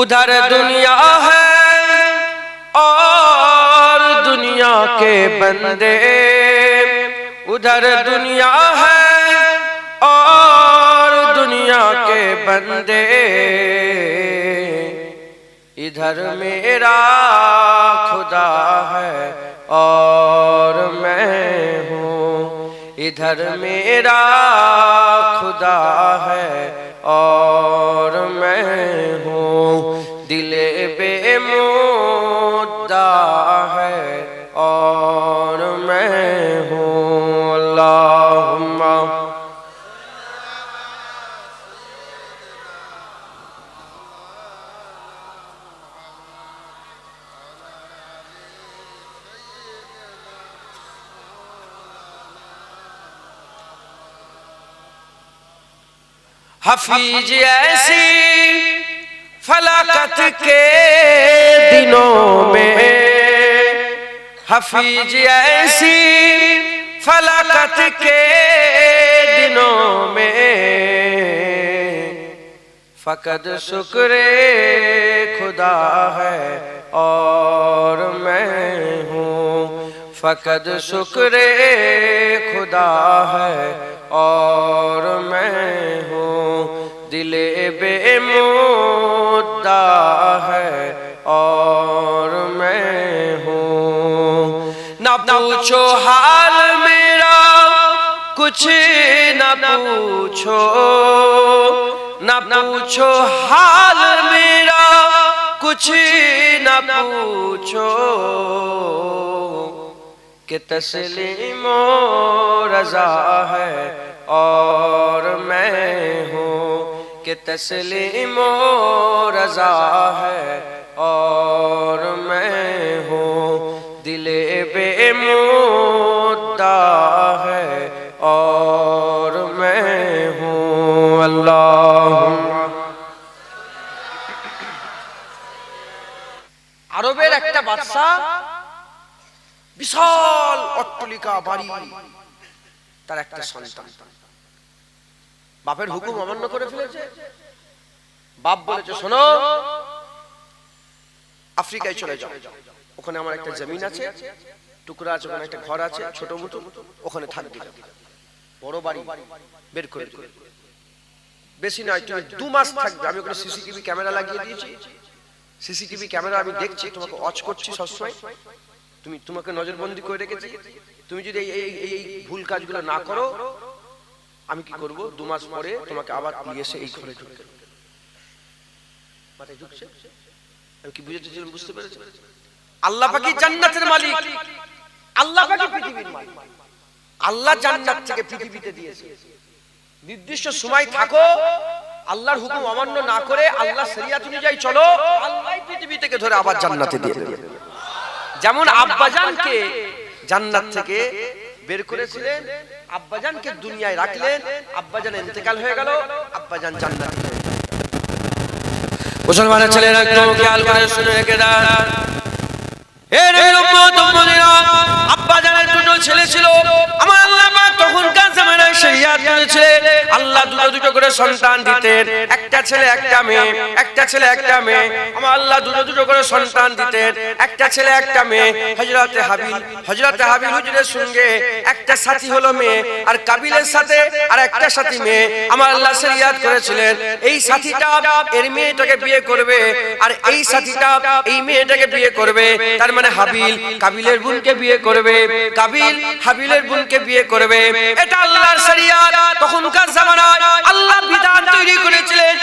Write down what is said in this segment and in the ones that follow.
उधर दुनिया है और दुनिया के बंदे, उधर दुनिया है और दुनिया के बंदे, इधर मेरा खुदा है और मैं हूँ, इधर मेरा खुदा है और मैं हूँ, दिले बेमुद्दा है और मैं हूँ। अल्लाहुम्मा हफीज ऐसी फलाकत के दिनों में, हफीज ऐसी फलाकत के दिनों में, फकत शुक्रे खुदा है और मैं हूँ, फकत शुक्रे खुदा है और मैं हूँ, दिले बेमुद्दा है और मैं हूँ। ना पूछो हाल मेरा कुछ ना पूछो, ना पूछो हाल मेरा कुछ ना पूछो, कि तस्लीमो रज़ा है और मैं हूँ, कि तस्लीमो रज़ा है और मैं हूँ, दिले बेमुद्दा है और मैं हूँ। अल्लाहुम्मा আরবের একটা বাদশা বিশাল অট্টালিকা বাড়ি, তার একটা সন্তান বাপের হুকুম অমান্য করে ফেলেছে। বাপ বলেছে শোনো আফ্রিকায় চলে যাও, ওখানে আমার একটা জমিন আছে, টুকরা আছে, ওখানে একটা ঘর আছে ছোট মতো, ওখানে থাকবে, বড় বাড়ি বের করে দিবে, বেশি নয় তুমি 2 মাস থাকবে। আমি ওখানে সিসিটিভি ক্যামেরা লাগিয়ে দিয়েছি, সিসিটিভি ক্যামেরা আমি দেখছি, তোমাকে ওয়াচ করছি সবসময়, তোমাকে নজরবন্দি করে রেখেছি, তুমি যদি এই ভুল কাজগুলো না করো আমি কি করব, 2 মাস পরে তোমাকে আবার নিয়ে এসে এই ঘরে ঢুকতে মাথায় ঢুকছে। আমি কি বুঝেছিলাম, বুঝতে পেরেছি? আল্লাহ পাকই জান্নাতের মালিক, আল্লাহ পাকই পৃথিবীর মালিক, আল্লাহ জান্নাত থেকে পৃথিবীতে দিয়েছে। নির্দিষ্ট সময় থাকো, আল্লাহর হুকুম অমান্য না করে আল্লাহ শরিয়াত অনুযায়ী চলো, আল্লাহই পৃথিবী থেকে ধরে আবার জান্নাতে দিয়ে দেবে। যেমন আব্বাজানকে জান্নাত থেকে বের করেছিলেন, আব্বাজানকে দুনিয়ায় রাখলেন, আব্বাজান ইন্তেকাল হয়ে গেল, আব্বাজান জান্নাতে হয়ে গেল। মুসলমানের ছেলেরা একটু খেয়াল করে শুনে রেখে দাও, এ নবীর উম্মত উম্মতিরা, আব্বাজানের 2টো ছেলে ছিল। আমার আল্লাহ পাক তখনকার জামানায় শরিয়াত করেছিলেন, আল্লাহ দুটো করে সন্তান দিতেন, একটা ছেলে একটা মেয়ে, একটা ছেলে একটা মেয়ে। আমার আল্লাহ দুটো করে সন্তান দিতেন, একটা ছেলে একটা মেয়ে। হযরতে হাবিল হুজুরের সঙ্গে একটা সাথী হলো মেয়ে, আর কাবিলের সাথে আর একটা সাথী মেয়ে। আমার আল্লাহ শরিয়াত করেছিলেন এই সাথীটা এর মেয়েটাকে বিয়ে করবে, আর এই সাথীটা এই মেয়েটাকে বিয়ে করবে। তার মানে হাবিল কাবিলের বোনকে বিয়ে করবে, কাবিল হাবিলের বোনকে বিয়ে করবে। এটা আল্লাহর শরিয়াত। তখনকার জামানায় আল্লাহ বিধান তৈরি করেছিলেন,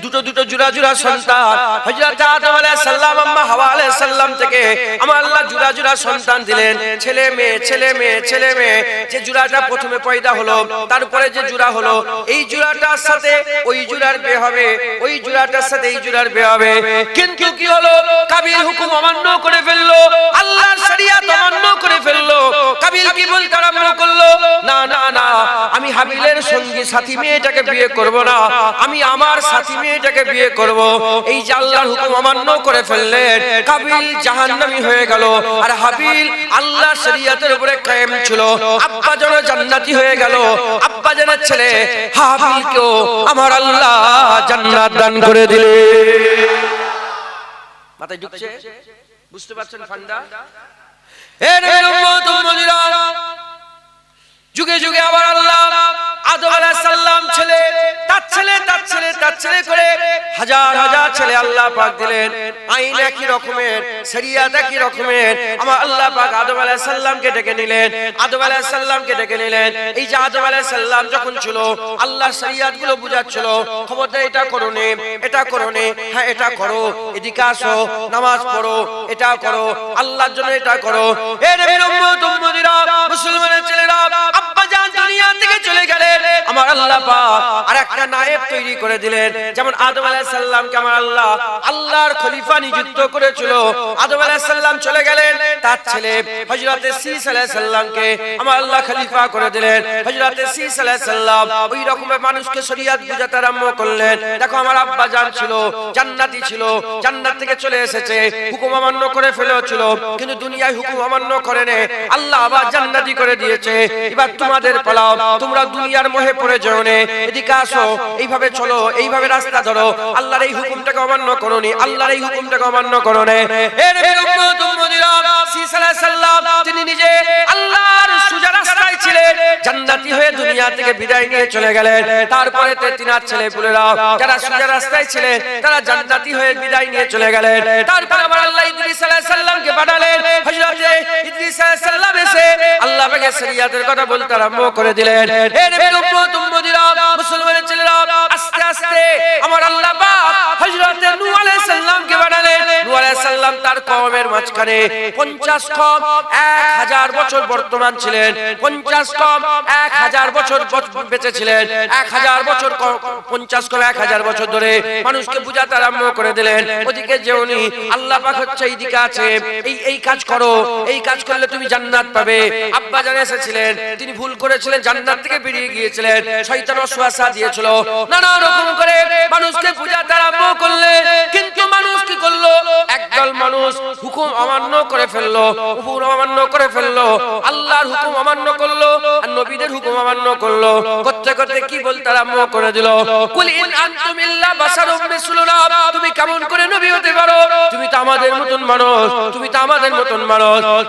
দুটো জোড়া সন্তান। হযরত আদম আলাইহিস সালাম, আম্মা হাওয়া আলাইহিস সালাম থেকে আমার আল্লাহ জোড়া সন্তান দিলেন, ছেলে মেয়ে ছেলে মেয়ে ছেলে মেয়ে। যে জোড়াটা প্রথমে পয়দা হলো, তারপরে যে জোড়া হলো, এই জোড়াটার সাথে ওই জোড়ার বিয়ে হবে, ওই জোড়াটার সাথে এই জোড়ার বিয়ে হবে। কিন্তু কি হলো, কাবিল হুকুম অমান্য করে ফেললো, আল্লাহর শরিয়াত অমান্য করে ফেললো। কাবিল কি বলতে আরম্ভ করলো, না না না, আমি হাবিলের সঙ্গী সাথী মেয়েটাকে বিয়ে করব না, আমি আমার সাথী মেয়েটাকে বিয়ে করব। এই যে আল্লাহর হুকুম অমান্য করে ফেললেন, কাবিল জাহান্নামী হয়ে গেল, আর হাবিল আল্লাহর শরিয়াতের উপরে কায়েম ছিল। আব্বাজান জান্নাতি হয়ে গেল, আব্বাজানের ছেলে হাবিলকেও আমার আল্লাহ জান্নাত দান করে দিলেন। মাথায় ঢুকছে? বুঝতে পারছেন ফান্ডা? এ নবীর উম্মত উম্মতিরা, যুগে যুগে আবার আল্লাহ আদম আলাইহিস সালাম ছেলে তার ছেলে করে হাজার হাজার ছেলে আল্লাহ পাক দিলেন। আইন একই রকমের, শরীয়ত একই রকমের। আমার আল্লাহ পাক আদম আলাইহিস সালামকে ডেকে নিলেন, এই যে আদম আলাইহিস সালাম যখন ছিল, আল্লাহর শরীয়ত গুলো বুঝাচ্ছিল, খবরদার এটা করো নে, হ্যাঁ এটা করো, এদিকে আসো, নামাজ পড়ো, এটা করো, আল্লাহর জন্য এটা করো। এ নবীর উম্মত উম্মতিরা, মুসলমানের ছেলেরা, আব্বা জান দুনিয়া থেকে চলে গেলেন, আমার আল্লাহ পাক আরেকটা নায়েব তৈরি করে দিলেন। যেমন আদম আলাইহিস সালামকে আমার আল্লাহ আল্লাহর খলিফা নিযুক্ত করেছিল, আদম আলাইহিস সালাম চলে গেলেন, তার ছেলে হযরতে শীস আলাইহিস সালামকে আমার আল্লাহ খলিফা করে দিলেন। হযরতে শীস আলাইহিস সালাম ওই রকমের মানুষকে শরীয়ত বুঝাতে আরম্ভ করলেন। দেখো আমার আব্বা জান ছিল জান্নাতি, ছিল জান্নাত থেকে চলে এসেছে, হুকুম অমান্য করে ফেলেছিল, কিন্তু দুনিয়ায় হুকুম অমান্য করে নে, আল্লাহ আবার জান্নাতি করে দিয়েছে। এবার তোমাদের পালাও, তোমরা দুনিয়ার মোহে পড়ে যেও না, এদিকে আসো, এইভাবে চলো, এইভাবে রাস্তা ধরো, আল্লাহর এই হুকুমটাকে অমান্য করোনি, আল্লাহর এই হুকুমটাকে অমান্য করো না। এর উম্মত উম্মতিরা, শীস আলাইহিস সালাম তিনি নিজে আল্লাহর সোজা রাস্তায় ছিলেন, জান্নাতি হয়ে দুনিয়া থেকে বিদায় নিয়ে চলে গেলেন। তারপরে তিনার ছেলেপুলেরা যারা সোজা রাস্তায় ছিলেন, তারা জান্নাতি হয়ে বিদায় নিয়ে চলে গেলেন। তারপর আবার আল্লাহ ইদ্রিস আলাইহিস সালামকে পাঠালেন। হযরতে ইদ্রিস আলাইহিস সালাম এসে আল্লাহ পাকের শরীয়তের কথা বলতে আরম্ভ করে দিলেন। হে নবীর উম্মত উম্মতিরা, মুসলমানের ছেলেরা, আস্তে আস্তে আমার আল্লাহ পাক হযরতে নূহ আলাইহিস সালামকে পাঠালেন। নূহ আলাইহিস সালাম তার কওমের মাঝখানে 50 কওম 1000 বছর বর্তমান ছিলেন, 50 কওম 1000 বছর বেঁচে ছিলেন, 1000 বছর 50 কওম 1000 বছর ধরে মানুষকে বুঝাতে আরম্ভ করে দিলেন। ওদিকে যেওনি, আল্লাহ পাক হচ্ছে এইদিকে আছে, এই কাজ করো, এই কাজ করলে তুমি জান্নাত পাবে। আব্বা জান এসেছিলেন, তিনি ভুল করেছিলেন, জান্নাত থেকে বেরিয়ে গিয়েছিলেন, শয়তান ওয়াসওয়াসা দিয়েছিল, নানা রকম করে মানুষকে বুঝাতে আরম্ভ করলেন। কিন্তু মানুষ কি করলো? একদল মানুষ হুকুম অমান্য করে ফেললো, আল্লাহর হুকুম অমান্য করলো, আর নবীদের হুকুম অমান্য করলো। করতে করতে কি বলতে আরম্ভ করে দিল, কুল ইন আনতুম ইল্লা বাশারুম মিসলুনা, তুমি কেমন করে নবী হতে পারো? তুমি তো আমাদের মতন মানুষ,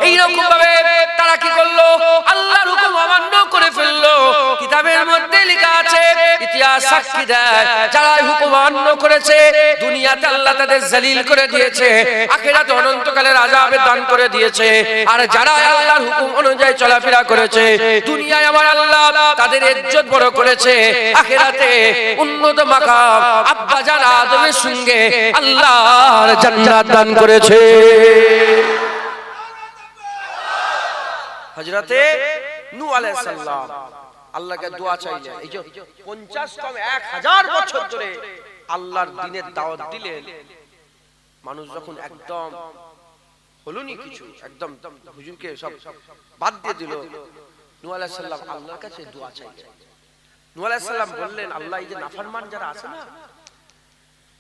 এই রকম ভাবে তারা কি করলো? আল্লাহর হুকুম অমান্য করে ফেললো। কিতাবের মধ্যে লেখা আছে, ইতিহাস সাক্ষী দেয়, যারা হুকুম অমান্য করেছে দুনিয়াতে আল্লাহ তাদের জলিল করে দিয়েছে, আখিরাতে অনন্তকালের আযাবে দান করে দিয়েছে। আর যারা আল্লাহর হুকুম অনুযায়ী চলাফেরা করেছে, দুনিয়ায় আমার আল্লাহ তাদের ইজ্জত বড় করেছে, আখিরাতে উন্নত মাকাম আব্বা জান আদমের সঙ্গে আল্লাহর জান্নাত দান করেছে। হযরতে নূহ আলাইহিস সালাম আল্লাহকে দোয়া চাইলেন। এই যে 50 কম 1000 বছর ধরে আল্লাহর দ্বীনের দাওয়াত দিলেন, মানুষ যখন একদম হলোনি কিছু, একদম হুজুরকে সব বাদ দিয়ে দিল, নূহ আলাইহিস সালাম আল্লাহর কাছে দোয়া চাইলেন। নূহ আলাইহিস সালাম বললেন, আল্লাহ এই যে নাফরমান যারা আছে না,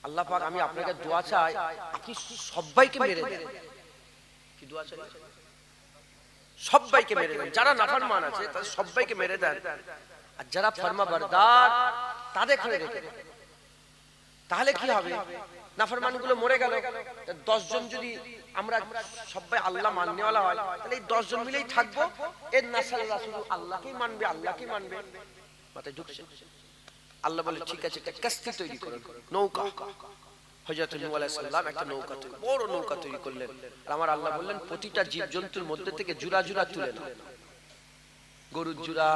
আল্লাহ পাক আমি আপনাকে দোয়া চাই, আপনি সবাইকে মেরে দেন। কি দোয়া চাই? সবাইকে মেরে দেন, যারা নাফরমান আছে তাদের সবাইকে মেরে দেন, আর যারা ফরমাবরদার তাদের ঘরে রেখে দেন। তাহলে কি হবে? নাফরমানগুলো মরে গেল, 10 জন যদি আমরা সবাই আল্লাহ মাননেওয়ালা হয়, তাহলে এই 10 জন মিলেই থাকবো, এর নাসালরা শুধু আল্লাহকেই মানবে। মাথায় ঢুকছে? আল্লাহ বলে ঠিক আছে, একটা কাস্তি তৈরি করুন, নৌকা। হযরত নূহ আলাইহিস সালাম একটা নৌকা তৈরি, বড় নৌকা তৈরি করলেন। আর আমার আল্লাহ বললেন, প্রতিটা জীবজন্তুর মধ্যে থেকে জোড়া জোড়া তুলে নাও, গরুর জোড়া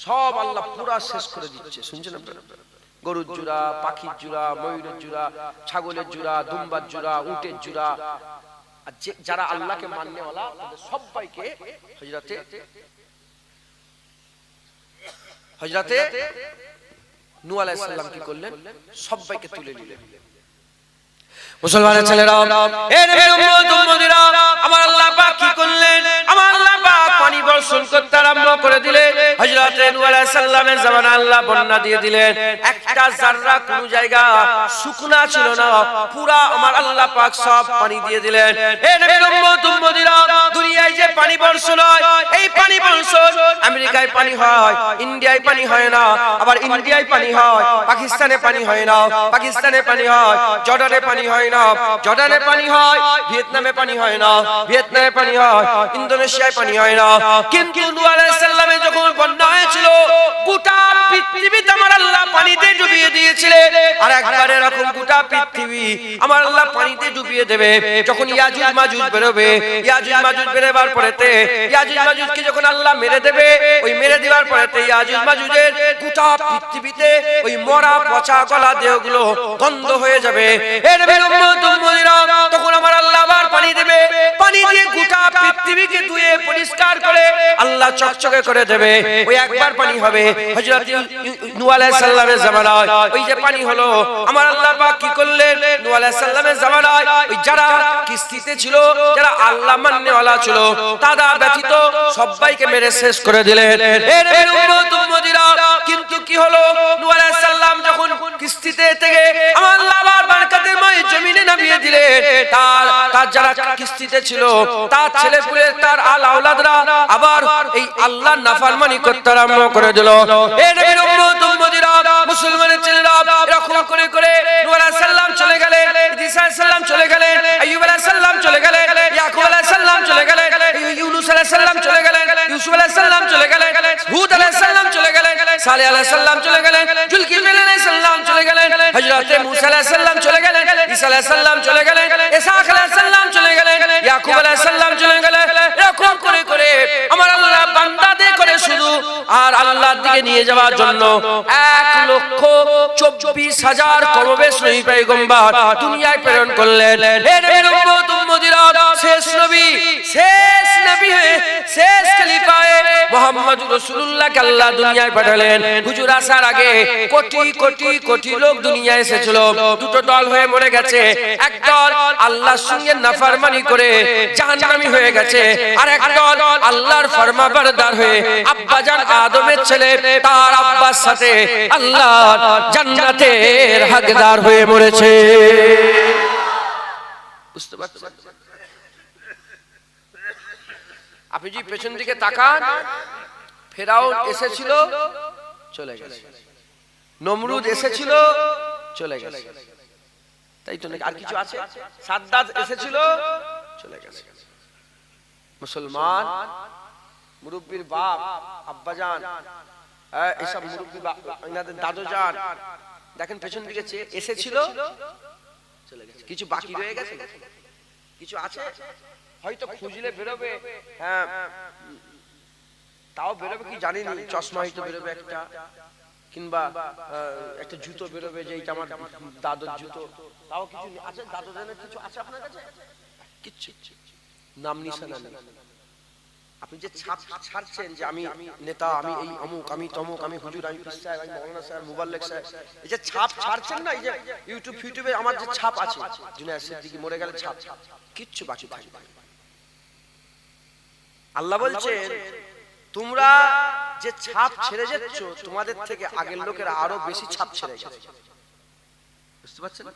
সব আল্লাহ পুরা শেষ করে দিচ্ছে। শুনছেন আপনারা? গরুর জোড়া, পাখির জোড়া, ময়ূরের জোড়া, ছাগলের জোড়া, দুম্বার জোড়া, উটের জোড়া, আর যারা আল্লাহকে মাননেওয়ালা তাদের সবাইকে হযরতে নূহ আলাইহিস সালাম কি করলেন? সবাইকে তুলে নিলেন। মুসলমানের ছেলেরা, এ নবীর উম্মত উম্মতিরা, আমার আল্লাহ পাক কি করলেন? আমার আল্লাহ পাক পানি বর্ষণ করতে আরম্ভ করে দিলেন। হযরত নূহ আলাইহিস সালামের জামানা আল্লাহ বন্যা দিয়ে দিলেন, একটা জাররা কোন জায়গা শুকনা ছিল না, পুরা আমার আল্লাহ পাক সব পানি দিয়ে দিলেন। হে নবীর উম্মত উম্মতিরা, দুনিয়ায় যে পানি বর্ষণ হয়, এই পানি বর্ষণ আমেরিকায় পানি হয়, ইন্ডিয়ায় পানি হয় না, আবার ইন্ডিয়ায় পানি হয়, পাকিস্তানে পানি হয় না, পাকিস্তানে পানি হয়, জর্ডানে পানি হয় না, জর্ডানে পানি হয়, ভিয়েতনামে পানি হয় না, ভিয়েতনামে পানি হয়, ইন্দোনেশিয়ায় পানি হয় না। কিন্তু নূহ আলাইহিস সালামের যখন বন্যা হয়েছিল, গোটা পৃথিবীতে আমার আল্লাহ পানিতে ডুবিয়ে দিয়েছিলেন। আর একবার এরকম গোটা পৃথিবী আমার আল্লাহ পানিতে ডুবিয়ে দেবে যখন ইয়াজুজ মাজুজ বেরোবে। ইয়াজুজ মাজুজ বেরোবার পরেতে ইয়াজুজ মাজুজকে যখন আল্লাহ মেরে দেবে, ওই মেরে দেওয়ার পরেতে ইয়াজুজ মাজুজের গোটা পৃথিবীতে ওই মরা পচা গলা দেহগুলো গন্ধ হয়ে যাবে। এর তখন আমার আল্লাহ আবার পানি দেবে, পানি দিয়ে গোটা পৃথিবীকে ধুয়ে পরিষ্কার করে আল্লাহ চকচকে করে দেবে। ওই একবার পানি হবে হযরত নূহ আলাইহিস সালামের জামানায়। ওই যে পানি হলো, আমার আল্লাহ পাক কি করলেন, নূহ আলাইহিস সালামের জামানায় ওই যারা কিস্তিতে ছিল, যারা আল্লাহ মাননেওয়ালা ছিল, তারা ব্যতীত সবাইকে মেরে শেষ করে দিলেন। এর উম্মত উম্মতিরা, কিন্তু কি হলো, নূহ আলাইহিস সালাম যখন কিস্তিতে থেকে আমার আল্লাহ আবার বারকাতেময় জমিনে নামিয়ে দিলেন, তার যারা কিস্তিতে ছিল, তার ছেলেপুলে, তার আল আওলাদরা আবার এই আল্লাহর নাফরমানি করতে আরম্ভ করে দিল। এর উম্মত উম্মতিরা, মুসলমানের ছেলেরা এরকম করে করে নূহ আলাইহিস সালাম চলে গেলেন, ঈসা আলাইহিস সালাম চলে গেলেন, আইয়ুব আলাইহিস সালাম চলে গেলেন, ইয়াকুব আলাইহিস সালাম চলে গেলেন, ইউনূস আলাইহিস সালাম চলে গেলেন, ইউসুফ আলাইহিস সালাম চলে গেলেন, হুদ আলাইহিস সালাম চলে গেলেন, সালেহ আলাইহিস সালাম চলে গেলেন, জুলকিফল আলাইহিস সালাম চলে গেলেন, হযরত মূসা আলাইহিস সালাম চলে গেলেন, ঈসা আলাইহিস সালাম চলে গেলেন, ইসহাক আলাইহিস সালাম চলে গেলেন, ইয়াকুব আলাইহিস সালাম চলে গেলেন। এরকম করে করে আমার আল্লাহ বান্দাদের করে শুধু আর আল্লাহর দিকে নিয়ে যাওয়ার জন্য 1,24,000 কমবেশ নবী পয়গম্বর দুনিয়ায় প্রেরণ করলেন। এর উম্মত উম্মতিরা, শেষ নবী হয়ে, শেষ খলিফা মুহাম্মদুর রাসূলুল্লাহকে আল্লাহ দুনিয়ায় পাঠালেন। হুজুর আসার আগে কোটি কোটি কোটি লোক দুনিয়ায় এসেছিল। দুটো দল হয়ে মরে গেছে, এক দল আল্লাহর সঙ্গে নাফরমানি করে জাহান্নামী হয়ে গেছে, আর এক দল আল্লাহর ফরমাবরদার হয়ে আব্বাজান আদমের ছেলে তার আব্বার সাথে আল্লাহর জান্নাতের হকদার হয়ে মরেছে। বুঝতে পারছেন? আপনি যদি পেছন দিকে তাকান, ফেরাউন এসেছিল, চলে গেছে, নমরুদ এসেছিল, চলে গেছে, তাই তো নাকি? আর কিছু আছে? সাদ্দাত এসেছিল, চলে গেছে। মুসলমান মুরব্বির বাপ আব্বাজান, এইসব মুরব্বি এনাদের দাদুজান, দেখেন পেছন দিকে এসেছিল, চলে গেছে। কিছু বাকি রয়ে গেছে, কিছু আছে, হয়তো খুঁজলে বেরোবে, হ্যাঁ তাও বেরোবে কি জানি না, চশমা হয়তো বেরোবে একটা, কিংবা একটা জুতো বেরোবে যে এইটা আমার দাদুর জুতো, তাও কিছু আছে। দাদুজানের কিছু আছে আপনার কাছে? কিচ্ছু নাম নিশানা নেই। আপনি যে ছাপ ছাড়ছেন যে আমি নেতা, আমি এই অমুক, আমি তমুক, আমি হুজুর, আমি পীর সাহেব, আমি মাওলানা সাহেব, মুবাল্লিগ সাহেব, এই যে ছাপ ছাড়ছেন না, এই যে ইউটিউবে আমার যে ছাপ আছে, জুনায়েদ সিদ্দিকী মরে গেলে ছাপ, কিচ্ছু বাকি থাকবে না। আল্লাহ বলছেন, তোমরা যে ছাপ ছেড়ে যাচ্ছ, তোমাদের থেকে আগের লোকেরা আরো বেশি ছাপ ছেড়ে গেছে। বুঝতে পারছেন?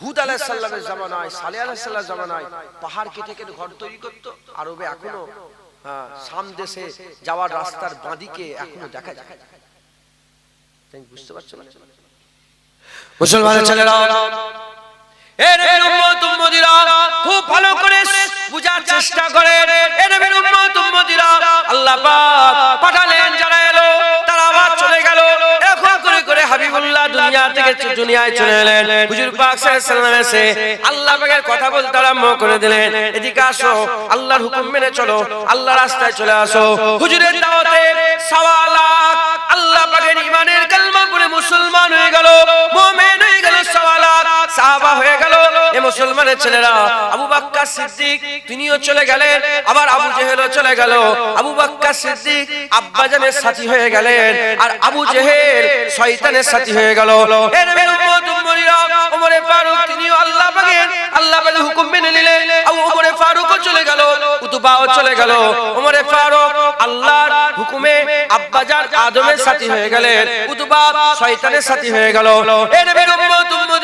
হুদ আলাইহিস সালামের জামানায়, সালেহ আলাইহিস সালামের জামানায় পাহাড় কেটে কেটে ঘর তৈরি করতো। আরবে এখনো শাম দেশে যাওয়ার রাস্তার বাঁদিকে এখনো দেখা যায়। বুঝতে পারছেন? মুসলমানের ছেলেরা, এর উম্মত উম্মতিরা, খুব ভালো করে বুঝার চেষ্টা করেন। এর উম্মত উম্মতিরা, আল্লাহ পাক পাঠালেন, যারা এলো তারা আবার চলে গেল। এরকম করে করে হাবিবুল্লাহ দুনিয়া থেকে দুনিয়ায় চলে এলেন। হুজুর পাক সাল্লাল্লাহু আলাইহি ওয়াসাল্লাম এসে আল্লাহ পাকের কথা বলতে আরম্ভ করে দিলেন, এদিকে আসো, আল্লাহর হুকুম মেনে চলো, আল্লাহর রাস্তায় চলে আসো। হুজুরের দাওয়াতে 1.25 লাখ আল্লাহ পাকের ঈমানের কালেমা পড়ে মুসলমান হয়ে গেল, মুমিন হয়ে গেল, 1.25 লাখ সাহাবা হয়ে গেল। এ মুসলমানের ছেলেরা, আবু বকর সিদ্দিক তিনিও চলে গেলেন, আবার আবু জেহেলও চলে গেল। আবু বকর সিদ্দিক আব্বাজানের সাথী হয়ে গেলেন, আর আবু জেহেল শয়তানের সাথী হয়ে গেল। এর উম্মত উম্মতিরা, ওমরে ফারুক তিনিও আল্লাহ পাকের হুকুম মেনে নিলেন। আবু ওমরে ফারুকও চলে গেল, উতবাও চলে গেল। ওমরে ফারুক আল্লাহর হুকুমে আব্বাজান আদমের সাথী হয়ে গেলেন, উতবা শয়তানের সাথী হয়ে গেল। এ নবীর উম্মত উম্মতিরা